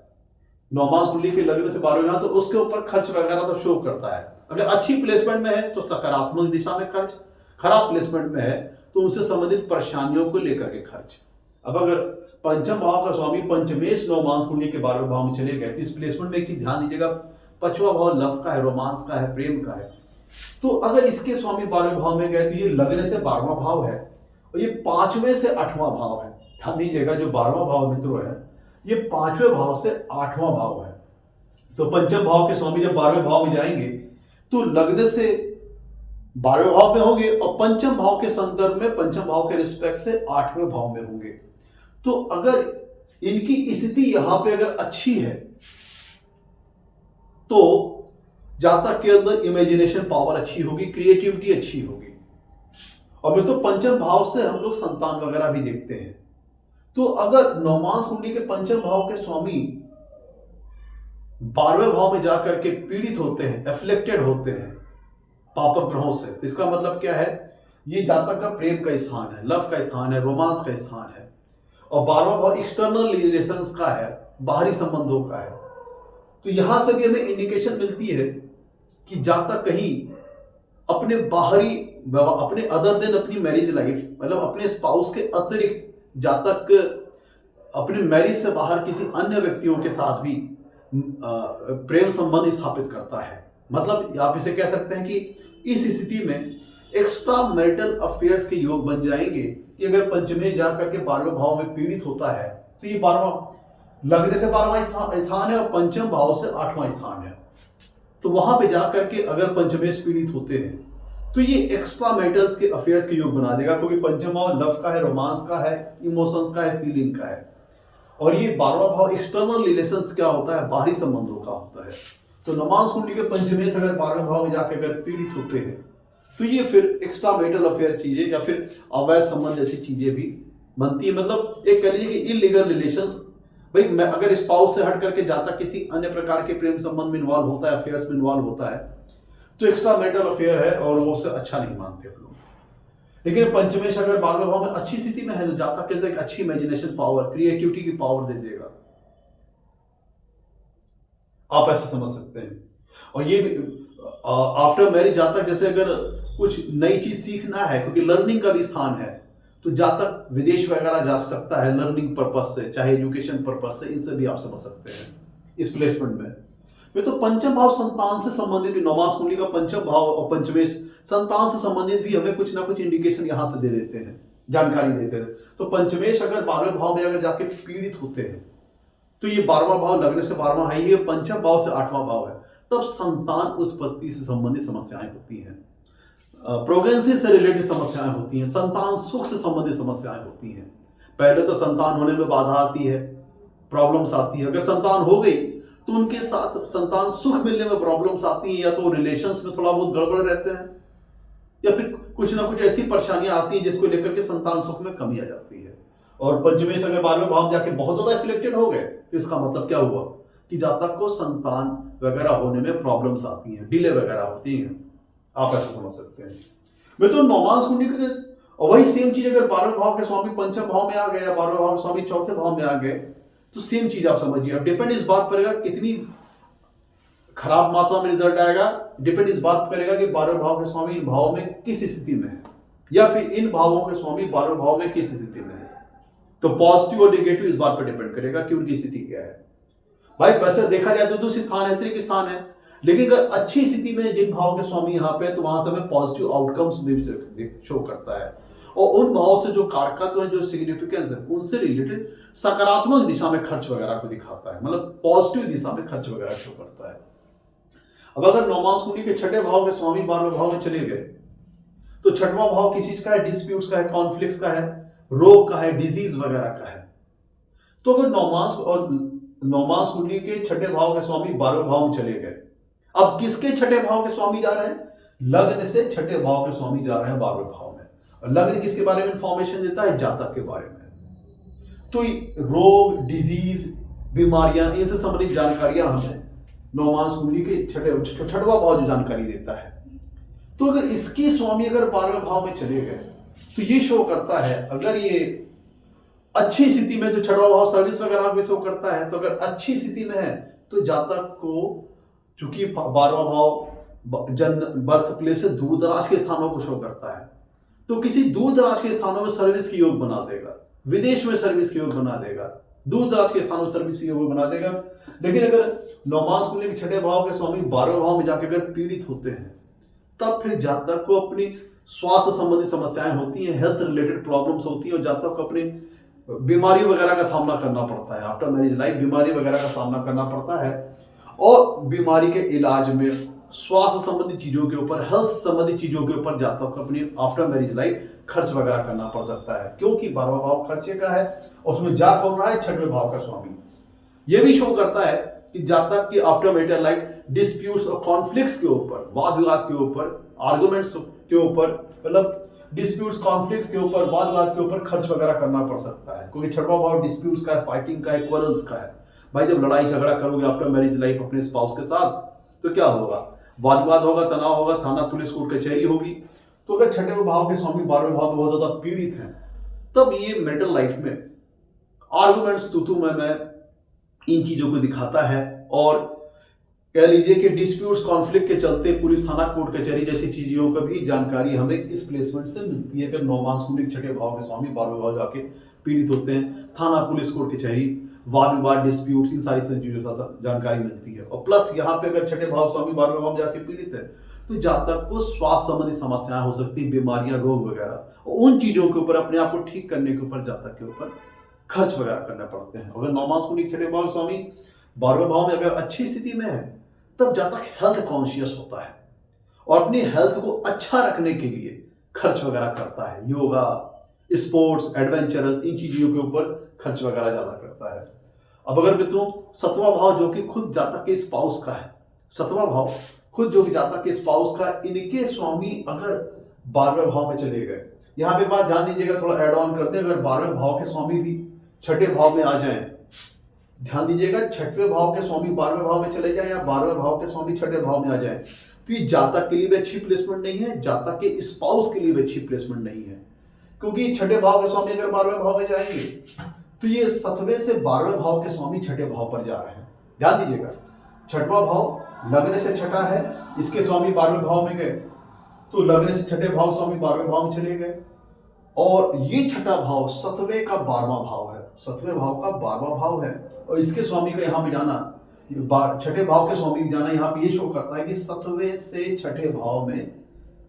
नवमास कुंडली के लग्न से 12वें भाव, तो उसके ऊपर खर्च वगैरह तो शो करता है। अगर अच्छी प्लेसमेंट में है तो सकारात्मक दिशा में खर्च, खराब प्लेसमेंट में है तो उनसे संबंधित परेशानियों को लेकर के खर्च। अब अगर पंचम भाव का स्वामी पंचमेश नवमास कुंडली के 12वें भाव में चले गए, तो इस प्लेसमेंट में एक चीज ध्यान दीजिएगा, 5वां भाव लव का है, रोमांस का है, प्रेम का है। तो अगर इसके स्वामी 12वें भाव में गए, तो ये लग्न से 12वां भाव है और ये 5वें से 8वां भाव है। ध्यान दीजिएगा, जो 12वां भाव मित्रों है, ये 5वें भाव से 8वां भाव है। तो पंचम भाव के स्वामी जब 12वें भाव में जाएंगे, तो लग्न से 12वें भाव में होंगे और पंचम भाव के संदर्भ में, पंचम भाव के रिस्पेक्ट से 8वें भाव में होंगे। तो अगर इनकी स्थिति यहां पे अगर अच्छी है, तो जातक के अंदर इमेजिनेशन पावर अच्छी होगी, क्रिएटिविटी अच्छी होगी। और मित्रों पंचम भाव से हम लोग संतान वगैरह भी देखते हैं। तो अगर नवमास कुंडली के पंचम भाव के स्वामी 12वें भाव में जाकर के पीड़ित होते हैं, एफ्लेक्टेड होते हैं पापक ग्रहों से, तो इसका मतलब क्या है, ये जातक का प्रेम का स्थान है, लव का स्थान है, रोमांस का स्थान है। और 12वां भाव एक्सटर्नल रिलेशंस का है, बाहरी संबंधों का है। तो यहां से भी हमें इंडिकेशन मिलती है कि जातक कहीं अपने बाहरी, अपने अदर देन अपनी मैरिज लाइफ, मतलब अपने स्पाउस के अतिरिक्त जातक अपने मैरिज से बाहर किसी अन्य व्यक्तियों के साथ भी प्रेम संबंध स्थापित करता है। मतलब आप इसे कह सकते हैं कि इस स्थिति में एक्स्ट्रा मैरिटल अफेयर्स के योग बन जाएंगे कि अगर पंचमें जाकर के 12वें भाव में पीड़ित होता है, तो ये 12वां लग्न से 12वां स्थान है और पंचम भाव से 8वां स्थान है। तो वहां पे जाकर के अगर पंचमेश पीड़ित होते हैं, तो ये एक्स्ट्रा मैटर्स के अफेयर्स के योग बना देगा, क्योंकि पंचम भाव लव का है, रोमांस का है, इमोशंस का है, फीलिंग का है। और ये 12वां भाव एक्सटर्नल रिलेशंस क्या होता है, बाहरी संबंधों का होता है। तो नवमांश कुंडली के पंचमेश अगर 12वें भाव में जाकर अगर पीड़ित होते हैं तो ये फिर एक्स्ट्रा मैरिटल अफेयर चीजें या फिर अवैध संबंध जैसी चीजें भी बनती है। मतलब एक कह लीजिए कि इलीगल रिलेशंस, भाई मैं अगर स्पाउस से हट करके जाता किसी अन्य प्रकार के प्रेम संबंध में इन्वॉल्व होता है, अफेयर्स में इन्वॉल्व होता है, तो एक्स्ट्रा मैरिटल अफेयर है और वो उसे अच्छा नहीं मानते हम लोग। लेकिन पंचमेश अगर 12वें भाव में अच्छी स्थिति में है तो जातक के अंदर एक अच्छी इमेजिनेशन पावर, क्रिएटिविटी की पावर दे देगा, आप ऐसे समझ सकते हैं। और ये आफ्टर मैरिज जातक जैसे अगर कुछ नई चीज सीखना है, क्योंकि लर्निंग का भी स्थान है, तो जातक विदेश वगैरह जा सकता है लर्निंग पर्पज से, चाहे एजुकेशन पर्पज से, इनसे भी आप समझ सकते हैं इस प्लेसमेंट में। तो पंचम भाव संतान से संबंधित, नवमांश कुंडली का पंचम भाव और पंचमेश संतान से संबंधित भी हमें कुछ ना कुछ इंडिकेशन यहां से दे देते हैं, जानकारी देते हैं। तो पंचमेश अगर 12वें भाव में अगर जाके पीड़ित होते हैं तो ये 12वां भाव लगने से 12वां है, ये पंचम भाव से 8वां भाव है, तब संतान उत्पत्ति से संबंधित समस्याएं होती हैं, प्रेगनेंसी से रिलेटेड समस्याएं होती हैं, संतान सुख से संबंधित समस्याएं होती हैं। पहले तो संतान होने में बाधा आती है, प्रॉब्लम्स आती है। अगर संतान हो गई तो उनके साथ संतान सुख मिलने में प्रॉब्लम्स आती हैं, या तो रिलेशंस में थोड़ा बहुत गड़बड़ रहते हैं, या फिर कुछ ना कुछ ऐसी परेशानियां आती हैं जिसको लेकर के संतान सुख में कमी आ जाती है। और पंचमेश अगर 12वें भाव में जाके बहुत ज्यादा इफेक्टेड हो गए तो इसका मतलब क्या हुआ कि जातक को संतान वगैरह होने में प्रॉब्लम्स आती हैं, डिले वगैरह होती हैं, आप ऐसे समझ सकते हैं। मैं तो नवमांश कुंडली के, और वही सेम चीज अगर 12वें भाव के स्वामी पंचम भाव में आ गए या 12वें भाव के स्वामी चौथे भाव में आ गए तो सेम चीज आप समझिए। अब डिपेंड इस बात करेगा कितनी खराब मात्रा में रिजल्ट आएगा, डिपेंड इस बात करेगा कि 12वें भाव के स्वामी इन भावों में किस स्थिति में है, या फिर इन भावों के स्वामी 12वें भाव में किस स्थिति में है। तो पॉजिटिव और नेगेटिव इस बात पर डिपेंड करेगा कि उनकी स्थिति क्या है। भाई वैसे देखा जाए तो दूसरी स्थान है, तृतीय स्थान है, लेकिन अगर अच्छी स्थिति में जिन भाव के स्वामी यहाँ पे तो वहां से हमें पॉजिटिव आउटकम्स भी शो करता है, और उन भाव से जो कारकत्व है, जो सिग्निफिकेंस है, उनसे रिलेटेड सकारात्मक दिशा में खर्च वगैरह को दिखाता है, मतलब पॉजिटिव दिशा में खर्च वगैरह शो करता है। अब अगर नवमांश कुंडली के छठे भाव के स्वामी 12वें भाव में चले गए तो छठवां भाव किस चीज का है, डिस्प्यूट्स का है, कॉन्फ्लिक्ट्स का है, रोग का है, डिजीज वगैरह का है। तो अगर नवमांश कुंडली के छठे भाव के स्वामी 12वें भाव में चले गए, अब किसके छठे भाव के स्वामी जा रहे हैं, लग्न से छठे भाव के स्वामी जा रहे हैं 12वें भाव में। और लग्न किसके बारे में इंफॉर्मेशन देता है, जातक के बारे में। तो रोग, डिजीज, बीमारियां, इनसे संबंधित जानकारियां हमें नवमांश कुंडली के छठवां भाव जो जानकारी देता है। तो अगर इसकी स्वामी अगर 12वें भाव में चले गए तो ये शो करता है, अगर ये अच्छी स्थिति में, जो छठवां भाव सर्विस वगैरह भी शो करता है, तो अगर अच्छी स्थिति में है तो जातक को, चूंकि 12वां भाव जन्म बर्थ प्लेस से दूर दराज के स्थानों को शो करता है, तो किसी दूर दराज के स्थानों में सर्विस की योग बना देगा, विदेश में सर्विस की योग बना देगा, दूर दराज के स्थानों में सर्विस की योग बना देगा। लेकिन अगर नवमांश कुंडली के छठे भाव के स्वामी 12वें भाव में जाकर अगर पीड़ित होते हैं तब फिर जातक को अपनी स्वास्थ्य संबंधी समस्याएं होती हैं, हेल्थ रिलेटेड प्रॉब्लम्स होती हैं, और जातक को अपनी बीमारी वगैरह का सामना करना पड़ता है। आफ्टर मैरिज लाइफ बीमारी वगैरह का सामना करना पड़ता है, और बीमारी के इलाज में स्वास्थ्य संबंधी चीजों के ऊपर, हेल्थ संबंधी चीजों के ऊपर जातक को अपनी आफ्टर मैरिज लाइफ खर्च वगैरह करना पड़ सकता है, क्योंकि 12वां भाव खर्चे का है और उसमें जा कौन रहा है, छठवें भाव का स्वामी। यह भी शो करता है कि जातक की आफ्टर मैरिटल लाइफ डिस्प्यूट्स और कॉन्फ्लिक्ट्स के ऊपर, वाद विवाद के ऊपर, आर्गुमेंट्स के ऊपर, मतलब डिस्प्यूट्स, कॉन्फ्लिक्ट्स के ऊपर, वाद विवाद के ऊपर खर्च वगैरह करना पड़ सकता है, क्योंकि छठवां भाव डिस्प्यूट्स का है, फाइटिंग का है, क्वारल्स का है। भाई जब लड़ाई झगड़ा करोगे आफ्टर मैरिज लाइफ अपने स्पाउस के साथ तो क्या होगा, वाद विवाद होगा, तनाव होगा, थाना पुलिस कोर्ट कचहरी होगी। तो अगर छठे भाव के स्वामी 12वें भाव में बहुत ज्यादा पीड़ित हैं तब ये मैरिटल लाइफ में आर्गुमेंट्स, तू मैं इन चीजों को दिखाता है, और कह लीजिए कि डिस्प्यूट्स, कॉन्फ्लिक्ट के चलते पुलिस, थाना, कोर्ट कचहरी जैसी चीजों का भी जानकारी हमें इस प्लेसमेंट से मिलती है। अगर नवमांश कुंडली छठे भाव के स्वामी 12वें भाव जाके पीड़ित होते हैं, थाना, पुलिस, कोर्ट कचहरी, वाद विवाद, डिस्प्यूट्स, इन सारी चीजों का जानकारी मिलती है। और प्लस यहाँ पे अगर छठे भाव स्वामी 12वें भाव में जाके पीड़ित है तो जातक को स्वास्थ्य संबंधी समस्याएं हो सकती, बीमारियां, रोग वगैरह, और उन चीजों के ऊपर, अपने आप को ठीक करने के ऊपर जातक के ऊपर खर्च वगैरह करने पड़ते हैं। अगर नवमांश कुंडली छठे भाव स्वामी 12वें भाव में अगर अच्छी स्थिति में है तब जातक हेल्थ कॉन्शियस होता है, और अपनी हेल्थ को अच्छा रखने के लिए खर्च वगैरह करता है। योगा, स्पोर्ट्स, एडवेंचरस, इन चीजों के ऊपर खर्च वगैरह ज्यादा करता है। अब अगर मित्रों सतवां भाव जो कि खुद जातक के स्पाउस का है, सतवां भाव खुद जो कि जातक के स्पाउस का, इनके स्वामी अगर 12वें भाव में चले गए, यहाँ पे बात ध्यान दीजिएगा, थोड़ा ऐड ऑन करते हैं। अगर 12वें भाव के स्वामी भी छठे भाव में आ जाएं, ध्यान दीजिएगा, छठवें भाव के स्वामी 12वें भाव में चले जाएं या 12वें भाव के स्वामी छठे भाव में आ जाएं, तो ये जातक के लिए भी अच्छी प्लेसमेंट नहीं है, जातक के स्पाउस के लिए भी अच्छी प्लेसमेंट नहीं है। क्योंकि छठे भाव के स्वामी अगर 12वें भाव में जाएंगे तो ये 7वें से 12वें भाव के स्वामी छठे भाव पर जा रहे हैं। ध्यान दीजिएगा, छठवां भाव लग्न से छठा है, इसके स्वामी 12वें भाव में गए, तो लग्न से छठे भाव स्वामी 12वें भाव में चले गए। और ये छठा भाव 7वें का 12वां भाव है, 7वें भाव का 12वां भाव है, और इसके स्वामी का यहाँ पे जाना, छठे भाव के स्वामी जाना यहाँ पे ये शो करता है कि 7वें से छठे भाव में,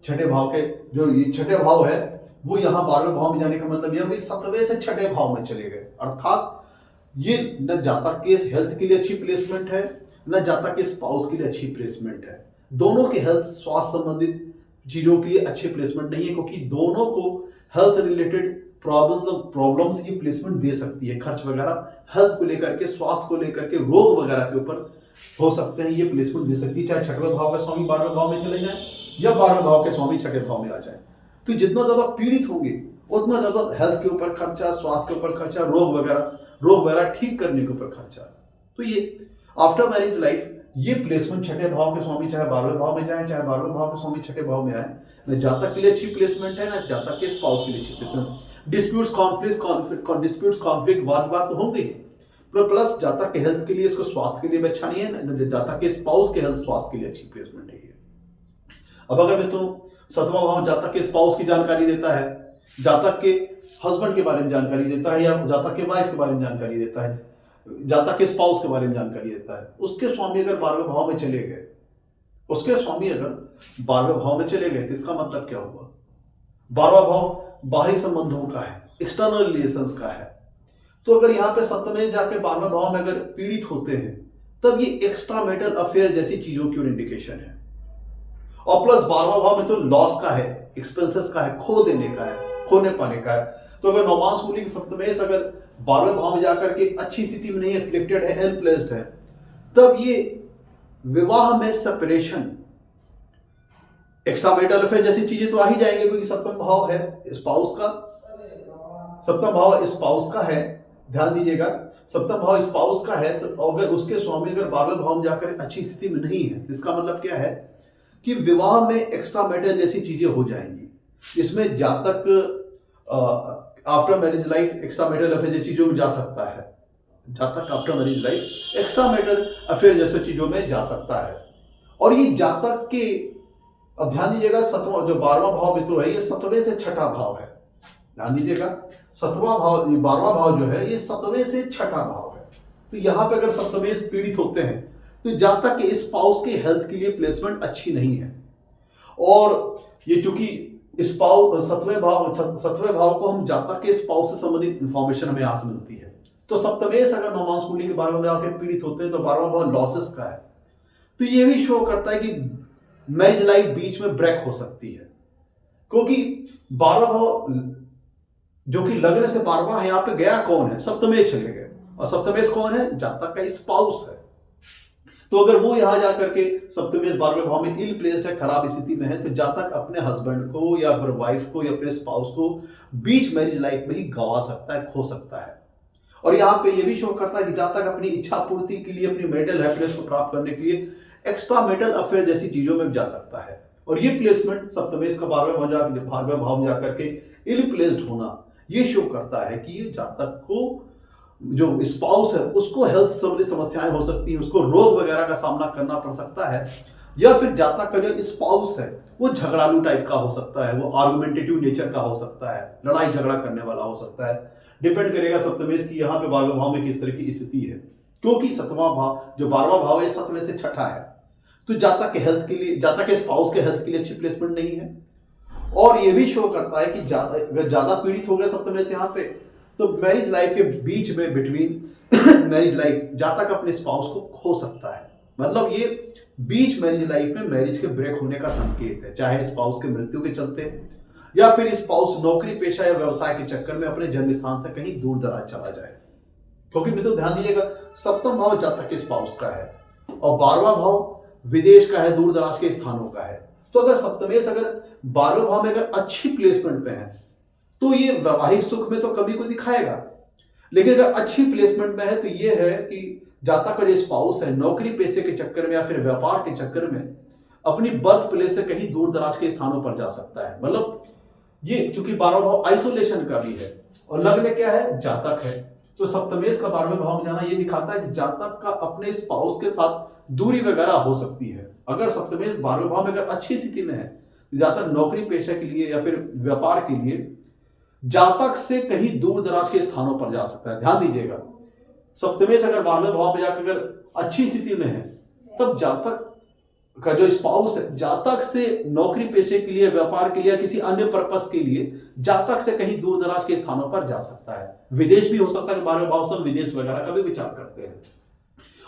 छठे भाव के जो ये छठे भाव है वो यहाँ 12वें भाव में जाने का मतलब यह 7वें से छठे भाव में चले गए। अर्थात ये न जातक के हेल्थ के लिए अच्छी प्लेसमेंट है, न जातक के स्पाउस के लिए अच्छी प्लेसमेंट है। दोनों के हेल्थ, स्वास्थ्य संबंधित चीजों के लिए अच्छे प्लेसमेंट नहीं है, क्योंकि दोनों को हेल्थ रिलेटेड प्रॉब्लम्स ये प्लेसमेंट दे सकती है। खर्च वगैरह हेल्थ को लेकर के, स्वास्थ्य को लेकर के, रोग वगैरह के ऊपर हो सकते हैं, ये प्लेसमेंट दे सकती है, चाहे छठवें भाव के स्वामी 12वें भाव में चले जाएं या 12वें भाव के स्वामी छठे भाव में आ जाए। तो जितना ज्यादा पीड़ित होंगे उतना ज्यादा हेल्थ के ऊपर खर्चा, स्वास्थ्य के ऊपर खर्चा, रोग वगैरह ठीक करने के ऊपर खर्चा। तो ये आफ्टर मैरिज लाइफ ये प्लेसमेंट छठे भाव के स्वामी चाहे 12वें भाव में जाए, चाहे 12वें भाव के स्वामी छठे भाव में आए, न जातक के लिए अच्छी प्लेसमेंट है, न जातक के स्पाउस के लिए अच्छी प्लेसमेंट। डिस्प्यूट्स, कॉन्फ्लिक्ट, वाद तो होंगे, प्लस जातक के हेल्थ के लिए, इसको स्वास्थ्य के लिए भी अच्छा नहीं है, न जातक के स्पाउस के हेल्थ स्वास्थ्य के लिए अच्छी प्लेसमेंट है। अब अगर मैं तो 7वां भाव जातक के स्पाउस की जानकारी देता है, जातक के हस्बैंड के बारे में जानकारी देता है, या जातक के वाइफ के बारे में जानकारी देता है, जातक के स्पाउस के बारे में जानकारी देता है, उसके स्वामी अगर 12वें भाव में चले गए, उसके स्वामी अगर 12वें भाव में चले गए, तो इसका मतलब क्या हुआ? 12वां भाव बाहरी संबंधों का है, एक्सटर्नल रिलेशंस का है। तो अगर यहाँ पे 7वें जाके 12वें भाव में अगर पीड़ित होते हैं, तब ये एक्स्ट्रा मैरिटल अफेयर जैसी चीजों की इंडिकेशन है। और प्लस 12वां भाव में तो लॉस का है, एक्सपेंसेस का है, खो देने का है, खोने पाने का है। तो अगर नौमांस मूलिक सप्तमेश अगर 12वें भाव में जाकर के अच्छी स्थिति में नहीं है, एफ्लिक्टेड है, एल प्लेस्ड है, तब ये विवाह में सेपरेशन, एक्स्ट्रा मैरिटल अफेयर जैसी चीजें तो आ ही जाएंगे, क्योंकि सप्तम भाव है स्पाउस का, सप्तम भाव स्पाउस का है। ध्यान दीजिएगा, सप्तम भाव स्पाउस का है, तो अगर उसके स्वामी अगर 12वें भाव में जाकर अच्छी स्थिति में नहीं है, इसका मतलब क्या है कि विवाह में एक्स्ट्रा मैरिटल जैसी चीजें हो जाएंगी। इसमें जातक after marriage life extra marital affair जैसी चीजों में जा सकता है, जातक after marriage life extra marital affair जैसी चीजों में जा सकता है। और ये जातक के, अब ध्यान दीजिएगा, 7वां जो 12वां भाव मित्रों है, ये 7वें से छठा भाव है। ध्यान दीजिएगा, 7वां भाव, 12वां भाव जो है ये 7वें से छठा भाव है। तो यहाँ पे अगर सप्तमेश पीड़ित होते हैं, तो जातक के स्पाउस के हेल्थ के लिए प्लेसमेंट अच्छी नहीं है। और ये चूंकि स्पाउस 7वें भाव को हम जातक के स्पाउस से संबंधित इंफॉर्मेशन हमें यहाँ से मिलती है। तो सप्तमेश अगर नौमांस कुंडली के 12वें में आकर पीड़ित होते हैं, तो 12वां भाव लॉसेस का है। तो ये भी शो करता है कि मैरिज लाइफ बीच में ब्रेक हो सकती है, क्योंकि 12वां भाव जो कि लग्न से 12वां है, यहाँ पे गया कौन है? सप्तमेश चले गए, और सप्तमेश कौन है? जातक का स्पाउस है। तो अगर वो यहां जाकर के सप्तमेश 12वें भाव में इल प्लेस्ड है, खराब स्थिति में है, तो जातक अपने हस्बैंड को या फिर वाइफ को या अपने स्पाउस को बीच मैरिज लाइफ में ही गंवा सकता है, खो सकता है। और यहाँ पे ये भी शो करता है कि जातक अपनी इच्छा पूर्ति के लिए, अपनी मैरिटल हैप्पीनेस को प्राप्त करने के लिए एक्स्ट्रा मैरिटल अफेयर जैसी चीजों में जा सकता है। और ये प्लेसमेंट सप्तमेश का 12वें भाव में जाकर के इल प्लेस्ड होना, ये शो करता है कि ये जातक को जो स्पाउस है उसको हेल्थ संबंधी समस्याएं हो सकती है, उसको रोग वगैरह का सामना करना पड़ सकता है, या फिर जातक का जो स्पाउस है वो झगड़ालू टाइप का हो सकता है, वो आर्गुमेंटेटिव नेचर का हो सकता है, लड़ाई झगड़ा करने वाला हो सकता है। डिपेंड करेगा सप्तमेश की यहाँ पे 12वें भाव में किस तरह की स्थिति है, क्योंकि 7वां भाव जो 12वां भाव है 7वें से छठा है, तो जातक के हेल्थ के लिए, जातक के स्पाउस के हेल्थ के लिए अच्छी प्लेसमेंट नहीं है। और ये भी शो करता है कि अगर ज्यादा पीड़ित हो गए सप्तमेश यहाँ पे, तो मैरिज लाइफ के बीच में, बिटवीन मैरिज लाइफ, जातक अपने स्पाउस को खो सकता है। मतलब ये बीच मैरिज लाइफ में मैरिज के ब्रेक होने का संकेत है, चाहे स्पाउस के मृत्यु के चलते या फिर स्पाउस नौकरी पेशा या व्यवसाय के चक्कर में अपने जन्म स्थान से कहीं दूर दराज चला जाए। क्योंकि मित्रों ध्यान दीजिएगा, सप्तम भाव जातक के स्पाउस का है और 12वां भाव विदेश का है, दूर दराज के स्थानों का है। तो अगर सप्तमेश अगर 12वें भाव में अगर अच्छी प्लेसमेंट पे है तो ये वैवाहिक सुख में तो कमी को दिखाएगा, लेकिन अगर अच्छी प्लेसमेंट में है तो ये है कि जातक का जो स्पाउस है नौकरी पेशे के चक्कर में या फिर व्यापार के चक्कर में अपनी बर्थ प्लेस से कहीं दूर दराज के स्थानों पर जा सकता है। मतलब ये क्योंकि 12वां भाव आइसोलेशन का भी है और लग्न क्या है, जातक है, तो सप्तमेश का 12वें भाव में जाना ये दिखाता है कि जातक का अपने स्पाउस के साथ दूरी वगैरह हो सकती है। अगर सप्तमेश 12वें भाव में अगर अच्छी स्थिति में है तो जातक नौकरी पेशा के लिए या फिर व्यापार के लिए जातक से कहीं दूर दराज के स्थानों पर जा सकता है। ध्यान दीजिएगा, सप्तमेश अगर 12वें भाव में जाकर अगर अच्छी स्थिति में है तब जातक का जो स्पाउस है जातक से नौकरी पेशे के लिए, व्यापार के लिए या किसी अन्य पर्पस के लिए जातक से कहीं दूर दराज के स्थानों पर जा सकता है। विदेश भी हो सकता है, 12वें भाव से विदेश वगैरह का भी विचार करते हैं।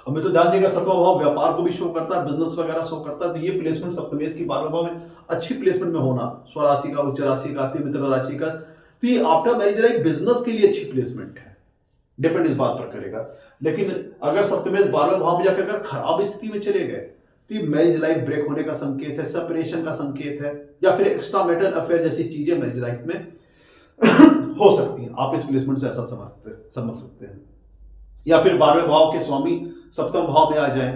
और मैं तो ध्यान देगा 7वां भाव व्यापार को भी शो करता है, बिजनेस वगैरह शो करता है। तो ये प्लेसमेंट सप्तमेश की 12वें भाव में अच्छी प्लेसमेंट में होना, स्वराशि का, उच्च राशि का, अति मित्र राशि का, तो ये आफ्टर मैरिज लाइफ बिजनेस के लिए अच्छी प्लेसमेंट है, डिपेंड इस बात पर करेगा। लेकिन अगर सप्तमेश 12वें भाव में जाकर अगर खराब स्थिति में चले गए तो मैरिज लाइफ ब्रेक होने का संकेत है, सेपरेशन का संकेत है, या फिर एक्स्ट्रा मैरिटल अफेयर जैसी चीजें मैरिज लाइफ में हो सकती हैं। आप इस प्लेसमेंट से ऐसा समझ सकते हैं। या फिर 12वें भाव के स्वामी सप्तम भाव में आ जाएं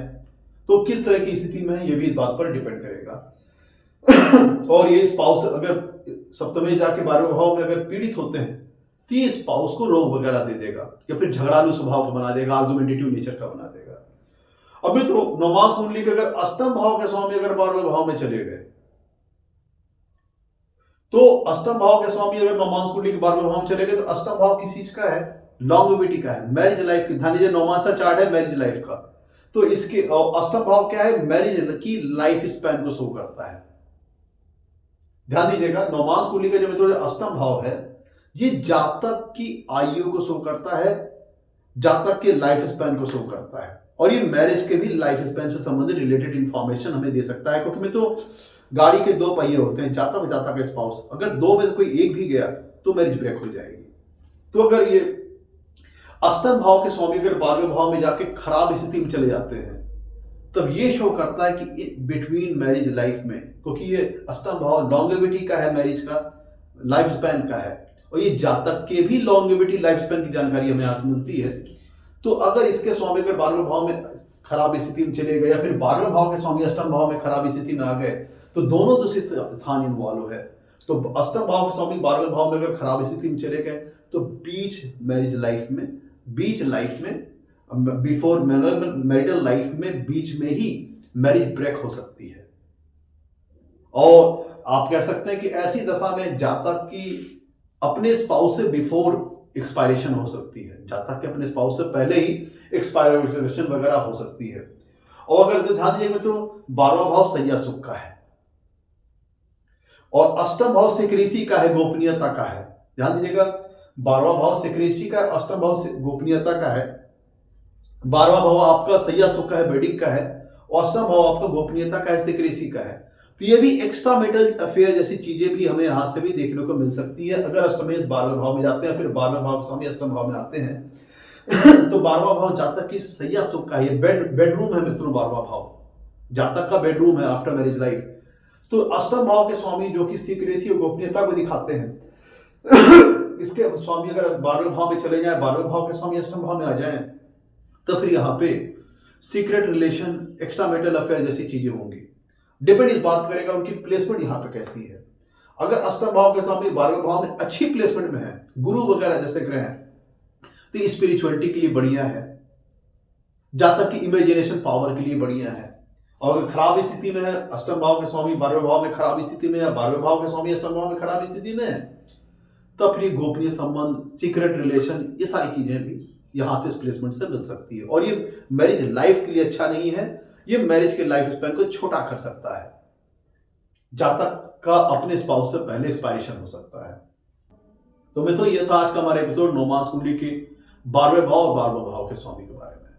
तो किस तरह की स्थिति में है ये भी इस बात पर डिपेंड करेगा। और ये स्पाउस अगर सप्तमेश जाके 12वें भाव में अगर पीड़ित होते हैं तो ये स्पाउस को रोग वगैरह दे देगा या फिर झगड़ालू स्वभाव का बना देगा, आर्गुमेंटेटिव नेचर का बना देगा। अब मित्रों, नवमास कुंडली के अगर अष्टम भाव के स्वामी अगर 12वें भाव में चले गए तो अष्टम भाव के स्वामी अगर नवमास कुंडली के 12वें भाव में चले गए तो अष्टम भाव किस चीज का है, लॉन्गेविटी का है, मैरिज लाइफ की। ध्यान दीजिए, नवमासा चार्ट है मैरिज लाइफ का, तो इसके अष्टम भाव क्या है, मैरिज की लाइफ स्पैन को शो करता है। ध्यान दीजिएगा, नवमास कुंडली का जो मित्रों अष्टम भाव है ये जातक की आयु को शो करता है, जातक के लाइफ स्पैन को शो करता है, और ये मैरिज के भी लाइफ स्पैन से संबंधित रिलेटेड इंफॉर्मेशन हमें दे सकता है। क्योंकि मित्रों गाड़ी के 2 पहिए होते हैं, जातक जातक का स्पाउस, अगर 2 में से कोई एक भी गया तो मैरिज ब्रेक हो जाएगी। तो अगर ये अष्टम भाव के स्वामी अगर 12वें भाव में जाके खराब स्थिति में चले जाते हैं तब ये शो करता है कि बिटवीन मैरिज लाइफ में, क्योंकि ये अष्टम भाव लॉन्गेविटी का है, मैरिज का लाइफ स्पैन का है, और ये जातक के भी लॉन्गेविटी लाइफ स्पैन की जानकारी हमें यहाँ से मिलती है। तो अगर इसके स्वामी अगर 12वें भाव में खराब स्थिति में चले गए या फिर 12वें भाव के स्वामी अष्टम भाव में खराब स्थिति में आ गए तो दोनों दूसरे स्थान इन्वॉल्व है। तो अष्टम भाव के स्वामी 12वें भाव में अगर खराब स्थिति में चले गए तो बीच मैरिज लाइफ में, बीच लाइफ में, बिफोर मैरिटल लाइफ में बीच में ही मैरिज ब्रेक हो सकती है। और आप कह सकते हैं कि ऐसी दशा में जातक की अपने स्पाउस से बिफोर एक्सपायरेशन हो सकती है, जातक के अपने स्पाउस से पहले ही एक्सपायरेशन वगैरह हो सकती है। और अगर जो ध्यान दीजिए मित्रों, 12वां भाव सैया सुख का है और अष्टम भाव सिक्रेसी का है, गोपनीयता का है। ध्यान दीजिएगा, 12वां भाव सिक्रेसी का है, अष्टम भाव गोपनीयता का है। 12वां भाव आपका सैया सुख का है, वेडिंग का है, और अष्टम भाव आपका गोपनीयता का है, सिक्रेसी का है। तो ये भी एक्स्ट्रा मैरिटल अफेयर जैसी चीजें भी हमें यहां से भी देखने को मिल सकती है अगर अष्टमेश 12वें भाव में जाते हैं, फिर 12वें भाव स्वामी अष्टम भाव में आते हैं। तो 12वां भाव जातक की सैया सुख का है, बेडरूम है मित्रों, 12वां भाव जातक का बेडरूम है आफ्टर मैरिज लाइफ। तो अष्टम भाव के स्वामी जो कि सीक्रेसी और गोपनीयता को दिखाते हैं, इसके स्वामी अगर 12वें भाव में चले जाए, 12वें भाव के स्वामी अष्टम भाव में आ जाए तो फिर यहाँ पे secret relation, extra marital affair जैसी चीजें होंगी। डिपेंड इस बात करेगा उनकी प्लेसमेंट यहाँ पे कैसी है। अगर अष्टम भाव के स्वामी 12वें भाव में अच्छी प्लेसमेंट में है, गुरु वगैरह जैसे ग्रह हैं, तो स्पिरिचुअलिटी के लिए बढ़िया है, जातक की इमेजिनेशन पावर के लिए बढ़िया है। और अगर खराब स्थिति में है, अष्टम भाव के स्वामी 12वें भाव में खराब स्थिति में है, 12वें भाव के स्वामी अष्टम भाव में खराब स्थिति में है, तब फिर गोपनीय संबंध, सीक्रेट रिलेशन, ये सारी चीजें भी यहां से इस प्लेसमेंट से मिल सकती है। और ये मैरिज लाइफ के लिए अच्छा नहीं है, ये मैरिज के लाइफ स्पैन को छोटा कर सकता है, जातक का अपने स्पाउस से पहले एक्सपायरेशन हो सकता है। तो मैं तो ये था आज का हमारा एपिसोड नवमास कुंडली के 12वें भाव और 12वें भाव के स्वामी के बारे में।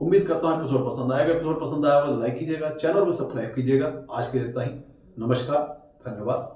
उम्मीद करता हूँ एपिसोड पसंद आएगा। एपिसोड पसंद आएगा तो लाइक कीजिएगा, चैनल को सब्सक्राइब कीजिएगा। आज के लिए इतना ही। नमस्कार, धन्यवाद।